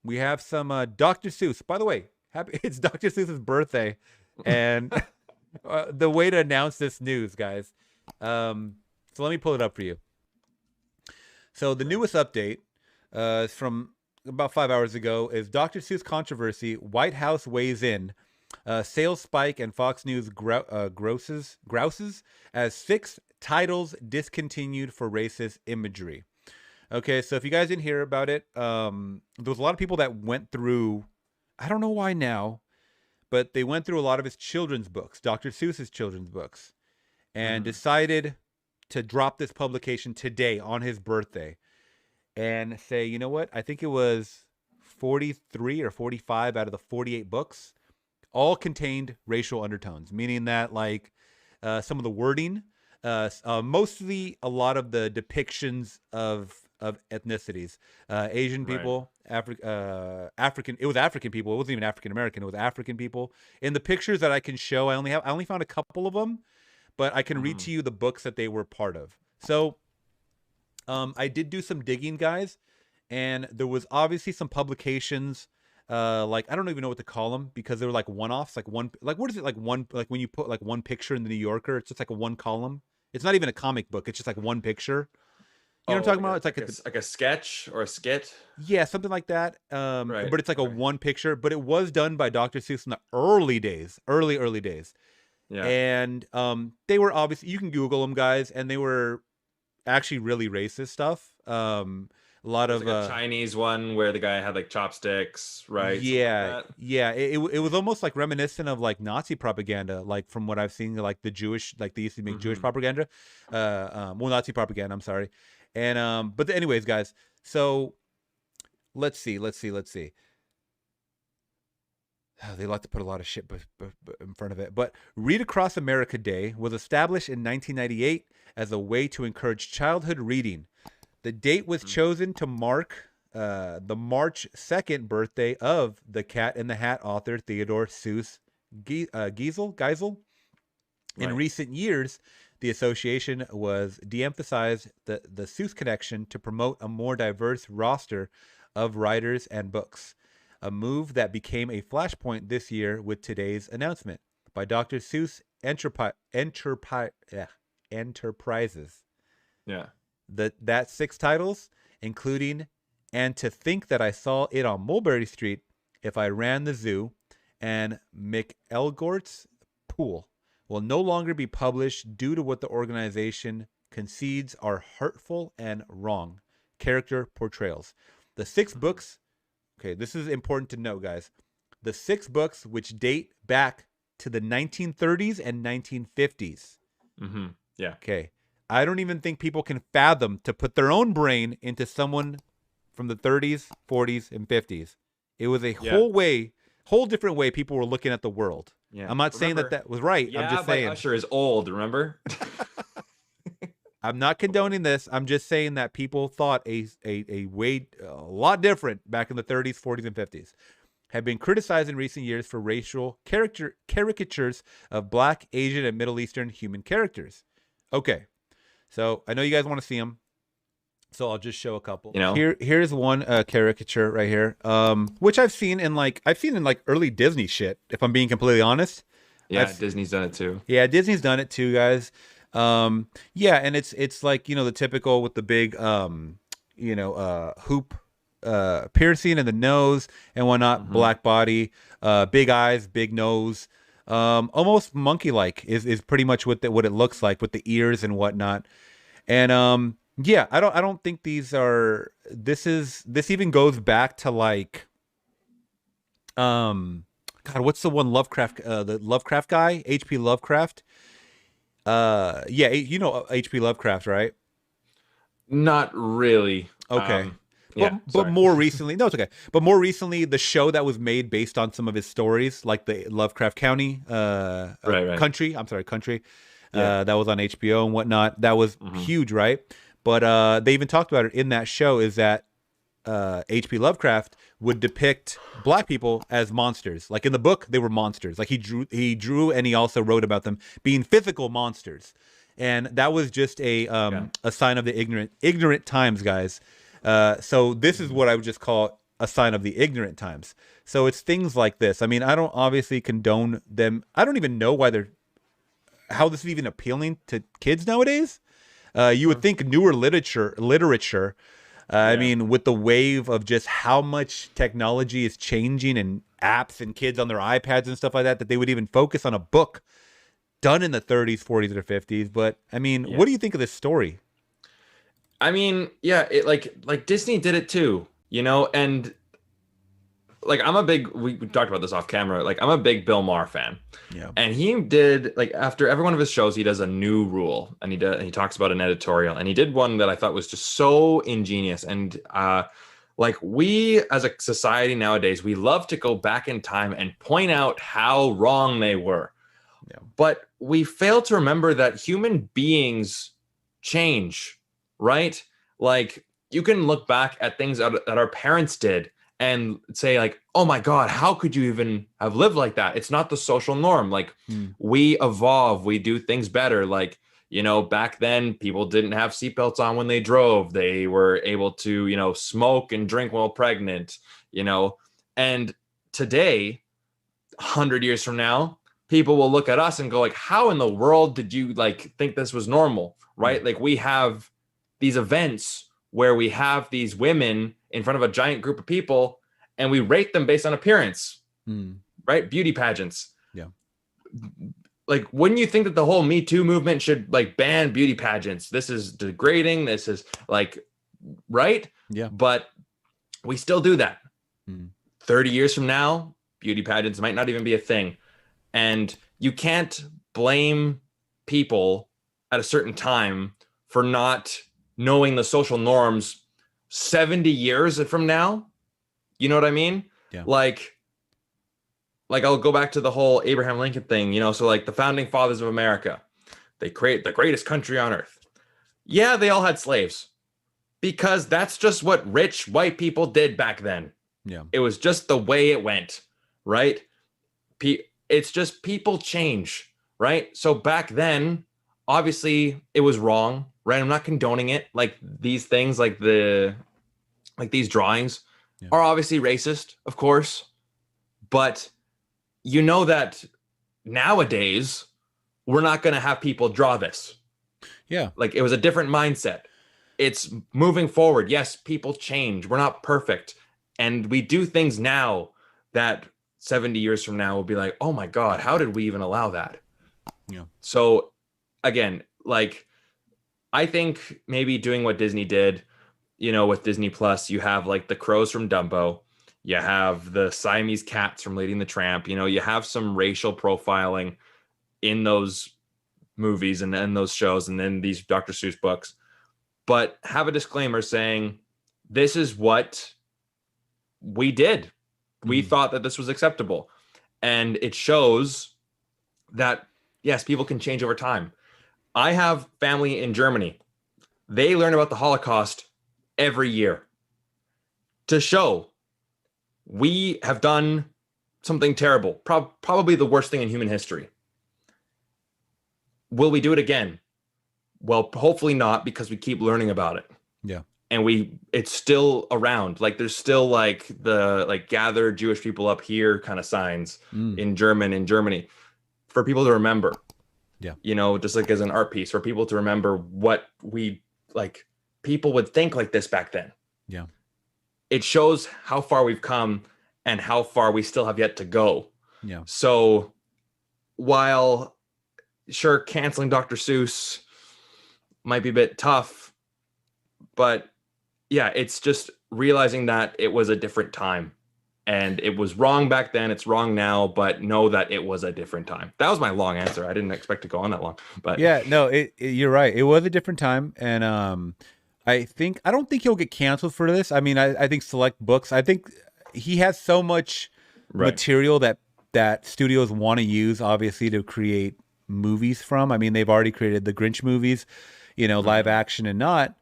we have some Dr. Seuss. By the way, it's Dr. Seuss's birthday, and the way to announce this news, guys. So let me pull it up for you. So the newest update is from about 5 hours ago is Dr. Seuss controversy. White House weighs in. Sales spike and Fox News grouses as 6 titles discontinued for racist imagery. Okay, so if you guys didn't hear about it, there was a lot of people that went through, I don't know why now, but they went through a lot of his children's books, Dr. Seuss's children's books, and decided to drop this publication today on his birthday and say, you know what? I think it was 43 or 45 out of the 48 books all contained racial undertones, meaning that like some of the wording, mostly a lot of the depictions of ethnicities, Asian people, African. It was African people. It wasn't even African American. It was African people. In the pictures that I can show, I only found a couple of them, but I can read to you the books that they were part of. So, I did do some digging, guys, and there was obviously some publications. Like I don't even know what to call them because they were like one-offs, like what is it like when you put like one picture in the New Yorker, it's just like a one column. It's not even a comic book. It's just like one picture. You know what I'm talking about? It's like a sketch or a skit. Yeah, something like that. Right. But it's like a one picture. But it was done by Dr. Seuss in the early days, early days. Yeah. And they were obviously, you can Google them, guys, and they were actually really racist stuff. A lot of like a Chinese one where the guy had like chopsticks, right? Yeah, like yeah. It was almost like reminiscent of like Nazi propaganda, like from what I've seen, like the Jewish, like they used to make Jewish propaganda. Well, Nazi propaganda. I'm sorry. And but anyways, guys. So let's see. They like to put a lot of shit in front of it. But Read Across America Day was established in 1998 as a way to encourage childhood reading. The date was chosen to mark the March 2nd birthday of the Cat in the Hat author Theodore Seuss Geisel. In recent years, the association was de-emphasized the Seuss connection to promote a more diverse roster of writers and books, a move that became a flashpoint this year with today's announcement by Dr. Seuss Enterprises. Yeah. That 6 titles, including And to Think That I Saw It on Mulberry Street, If I Ran the Zoo, and McElgort's Pool, will no longer be published due to what the organization concedes are hurtful and wrong character portrayals. The 6 books, okay, this is important to note, guys. The 6 books, which date back to the 1930s and 1950s. Yeah. Okay. I don't even think people can fathom to put their own brain into someone from the 30s, 40s, and 50s. It was a whole different way people were looking at the world. Yeah. I'm not saying that was right. Yeah, I'm just saying. Usher is old, remember? I'm not condoning this. I'm just saying that people thought a lot different back in the 30s, 40s, and 50s. Have been criticized in recent years for racial caricatures of Black, Asian, and Middle Eastern human characters. Okay. So I know you guys want to see them, so I'll just show a couple. Here's one caricature right here, which I've seen in like early Disney shit. If I'm being completely honest. Yeah, Disney's done it too. Yeah, Disney's done it too, guys. Yeah, and it's like the typical with the big hoop piercing in the nose and whatnot, black body, big eyes, big nose. Almost monkey-like is pretty much what it looks like with the ears and whatnot. And yeah, I don't think these are. This even goes back to like, God, what's the one Lovecraft? The Lovecraft guy, H.P. Lovecraft. Yeah, H.P. Lovecraft, right? Not really. Okay. But more recently, no, it's okay. But more recently, the show that was made based on some of his stories, like the Lovecraft Country, Country. I'm sorry, Country. That was on HBO and whatnot. That was huge, right? But they even talked about it in that show. Is that H.P. Lovecraft would depict Black people as monsters. Like in the book, they were monsters. Like he drew, and he also wrote about them being physical monsters. And that was just a sign of the ignorant times, guys. So this is what I would just call a sign of the ignorant times. So it's things like this. I mean, I don't obviously condone them. I don't even know how this is even appealing to kids nowadays. You would think newer literature. I mean, with the wave of just how much technology is changing and apps and kids on their iPads and stuff like that, that they would even focus on a book done in the 30s, 40s, or 50s. But I mean, what do you think of this story? I mean, yeah, it like Disney did it too, you know, and like we talked about this off camera. Like I'm a big Bill Maher fan. Yeah. And he did, like, after every one of his shows, he does a new rule, and he talks about an editorial, and he did one that I thought was just so ingenious. And like, we as a society nowadays, we love to go back in time and point out how wrong they were. Yeah. But we fail to remember that human beings change, right? Like, you can look back at things that our parents did and say, like, oh my God, how could you even have lived like that? It's not the social norm. Like, we evolve, we do things better. Like, you know, back then people didn't have seatbelts on when they drove. They were able to, you know, smoke and drink while pregnant, you know. And today, 100 years from now, people will look at us and go, like, how in the world did you, like, think this was normal, right? Like, we have these events where we have these women in front of a giant group of people and we rate them based on appearance, right? Beauty pageants. Yeah. Like, wouldn't you think that the whole Me Too movement should, like, ban beauty pageants? This is degrading. This is, like, right? Yeah. But we still do that. 30 years from now, beauty pageants might not even be a thing. And you can't blame people at a certain time for not knowing the social norms 70 years from now. You know what I mean? Yeah. Like I'll go back to the whole Abraham Lincoln thing, you know, so like the founding fathers of America, they create the greatest country on earth. Yeah, they all had slaves because that's just what rich white people did back then. Yeah. It was just the way it went, right? It's just people change, right? So back then, obviously it was wrong, right? I'm not condoning it. Like these things, like these drawings are obviously racist, of course. But you know that nowadays we're not going to have people draw this. Yeah. Like, it was a different mindset. It's moving forward. Yes, people change. We're not perfect. And we do things now that 70 years from now will be like, oh my God, how did we even allow that? Yeah. So again, like, I think maybe doing what Disney did, you know, with Disney Plus, you have like the crows from Dumbo, you have the Siamese cats from Lady and the Tramp, you know, you have some racial profiling in those movies and then those shows and then these Dr. Seuss books, but have a disclaimer saying this is what we did. We thought that this was acceptable. And it shows that, yes, people can change over time. I have family in Germany. They learn about the Holocaust every year to show we have done something terrible, probably the worst thing in human history. Will we do it again? Well, hopefully not, because we keep learning about it. Yeah. And it's still around. Like, there's still like the like gather Jewish people up here kind of signs in Germany for people to remember. Yeah. You know, just like as an art piece for people to remember what we like people would think like this back then. Yeah. It shows how far we've come and how far we still have yet to go. Yeah. So while sure canceling Dr. Seuss might be a bit tough, but yeah, it's just realizing that it was a different time and it was wrong back then. It's wrong now, but know that it was a different time. That was my long answer. I didn't expect to go on that long, but yeah, no, you're right. It was a different time. And I don't think he'll get canceled for this. I mean, I think select books, I think he has so much material that studios want to use, obviously, to create movies from. I mean, they've already created the Grinch movies, you know, live action and not.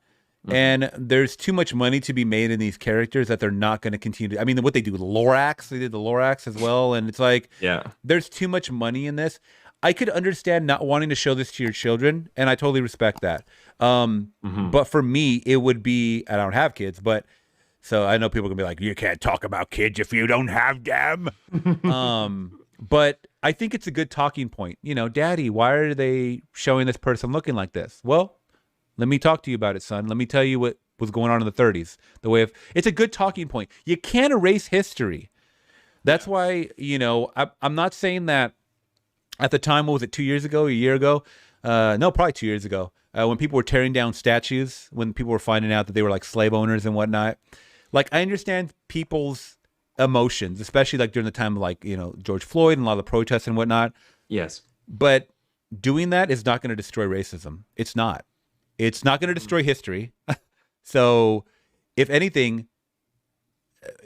And there's too much money to be made in these characters that they're not going to continue to. I mean, what they do, the Lorax, they did the Lorax as well. And it's like, there's too much money in this. I could understand not wanting to show this to your children, and I totally respect that. But for me, it would be, I don't have kids, but So I know people are gonna be like, you can't talk about kids if you don't have them. But I think it's a good talking point. You know, Daddy, why are they showing this person looking like this? Well, let me talk to you about it, son. Let me tell you what was going on in the 30s. The way of it's a good talking point. You can't erase history. That's why, you know, I'm not saying that at the time, what was it, 2 years ago, a year ago? No, probably 2 years ago, when people were tearing down statues, when people were finding out that they were like slave owners and whatnot. Like, I understand people's emotions, especially like during the time of like, you know, George Floyd and a lot of the protests and whatnot. Yes. But doing that is not going to destroy racism. It's not. It's not going to destroy history. So, if anything,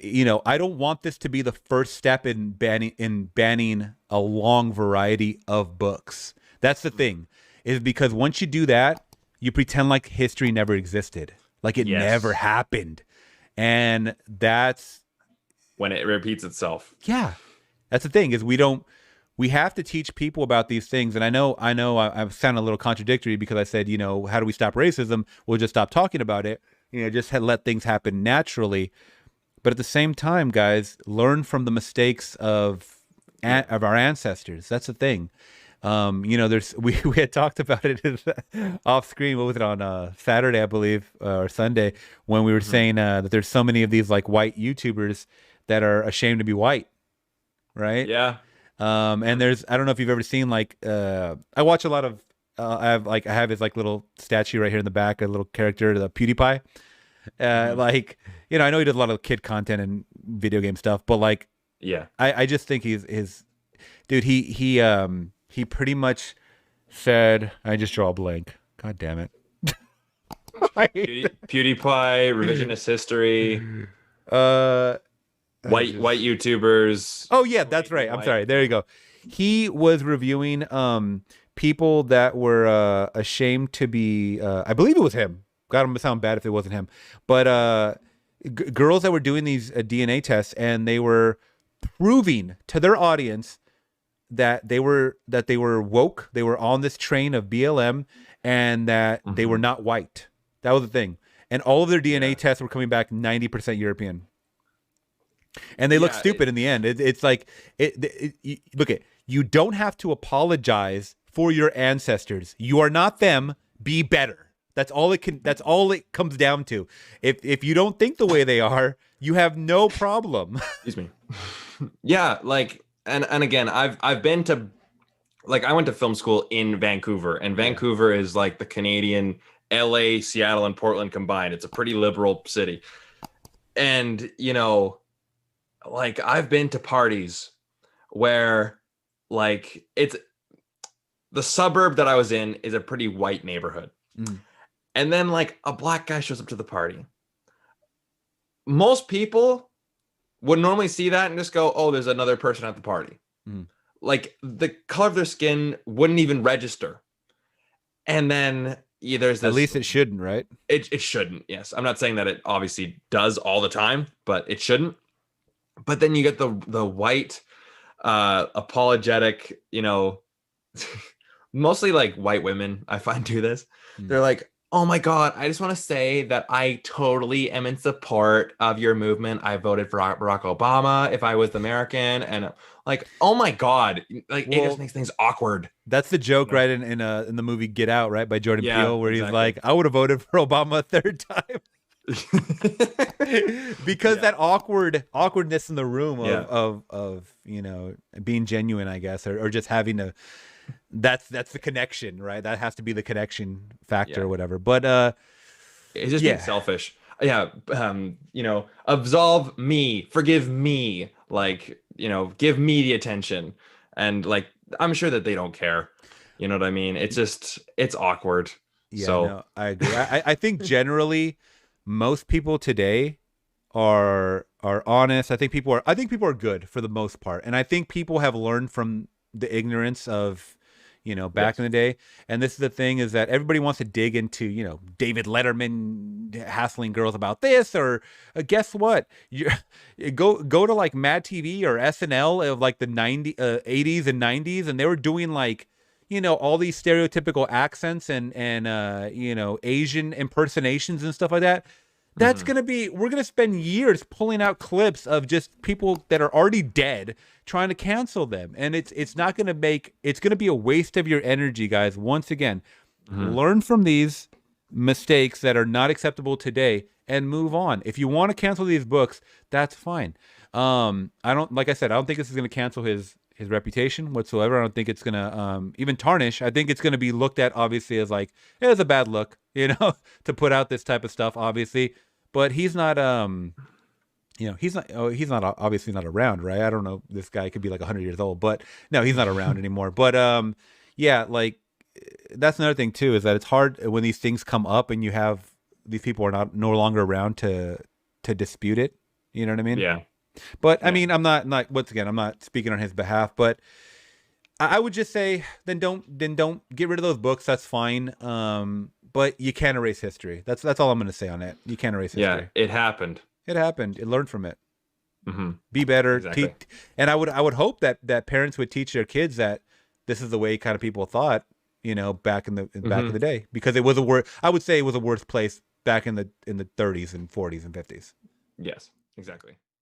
you know, I don't want this to be the first step in banning a long variety of books. That's the thing, is because once you do that, you pretend like history never existed, like it never happened, and that's when it repeats itself. Yeah, that's the thing, is we have to teach people about these things. And I know I sound a little contradictory because I said, you know, how do we stop racism? We'll just stop talking about it. You know, just let things happen naturally. But at the same time, guys, learn from the mistakes of our ancestors. That's the thing. You know, we had talked about it off screen. What was it, on Saturday, I believe, or Sunday, when we were saying that there's so many of these like white YouTubers that are ashamed to be white, right? Yeah. And I don't know if you've ever seen like I watch a lot of I have his like little statue right here in the back, a little character, the PewDiePie. Like, you know, I know he does a lot of kid content and video game stuff, but like, yeah, I just think dude, he pretty much said, I just draw a blank. God damn it. PewDiePie, revisionist history, white YouTubers. Oh yeah, that's right. I'm sorry. There you go. He was reviewing people that were ashamed to be. I believe it was him. God, I'm gonna sound bad if it wasn't him. But girls that were doing these DNA tests, and they were proving to their audience that they were woke. They were on this train of BLM, and that they were not white. That was the thing. And all of their DNA tests were coming back 90% European. And they look stupid in the end. It's like look at, you don't have to apologize for your ancestors. You are not them. Be better. That's all it comes down to. If you don't think the way they are, you have no problem. Excuse me. Yeah, like and again, I've been to, like, I went to film school in Vancouver, and Vancouver is like the Canadian LA, Seattle, and Portland combined. It's a pretty liberal city. And, you know, like, I've been to parties where, like, it's the suburb that I was in is a pretty white neighborhood. And then like a black guy shows up to the party. Most people would normally see that and just go, oh, there's another person at the party. Like, the color of their skin wouldn't even register. And then there's this, at least it shouldn't, right? It shouldn't. Yes. I'm not saying that it obviously does all the time, but it shouldn't. But then you get the white, apologetic, you know, mostly like white women, I find, do this. They're like, oh my God, I just want to say that I totally am in support of your movement. I voted for Barack Obama if I was American. And like, oh my God, like, it just makes things awkward. That's the joke, right? In the movie Get Out, right? By Jordan Peele, where he's like, I would have voted for Obama a third time. Because that awkwardness in the room of you know, being genuine, I guess, or just having to, that's the connection, right? That has to be the connection factor or whatever. But it's just being selfish. You know, absolve me, forgive me, like, you know, give me the attention. And like, I'm sure that they don't care. You know what I mean? It's just, it's awkward. Yeah, so no, I agree. I think generally most people today are honest. I think people are good for the most part. And I think people have learned from the ignorance of, you know, back in the day. And this is the thing, is that everybody wants to dig into, you know, David Letterman hassling girls about this, or guess what? You go to like Mad TV or SNL of like the 80s and 90s, and they were doing like, you know, all these stereotypical accents and you know, Asian impersonations and stuff like that. That's going to be, we're going to spend years pulling out clips of just people that are already dead trying to cancel them. And it's not going to make, it's going to be a waste of your energy, guys. Once again, learn from these mistakes that are not acceptable today and move on. If you want to cancel these books, that's fine. Like I said, I don't think this is going to cancel his reputation whatsoever. I don't think it's going to even tarnish. I think it's going to be looked at obviously as like, it was a bad look, you know, to put out this type of stuff, obviously. But he's not, you know, he's not obviously not around, right? I don't know. This guy could be like 100 years old, but no, he's not around anymore. But yeah, like that's another thing too, is that it's hard when these things come up and you have these people are no longer around to dispute it. You know what I mean? Yeah. But I mean, I'm not once again, I'm not speaking on his behalf, but I would just say then don't get rid of those books. That's fine. But you can't erase history. That's all I'm going to say on it. You can't erase history. Yeah, it happened. It happened. It learned from it. Be better. Exactly. And I would hope that parents would teach their kids that this is the way kind of people thought, you know, back in the day, because it was I would say it was a worse place back in the 30s and 40s and 50s. Yes, exactly.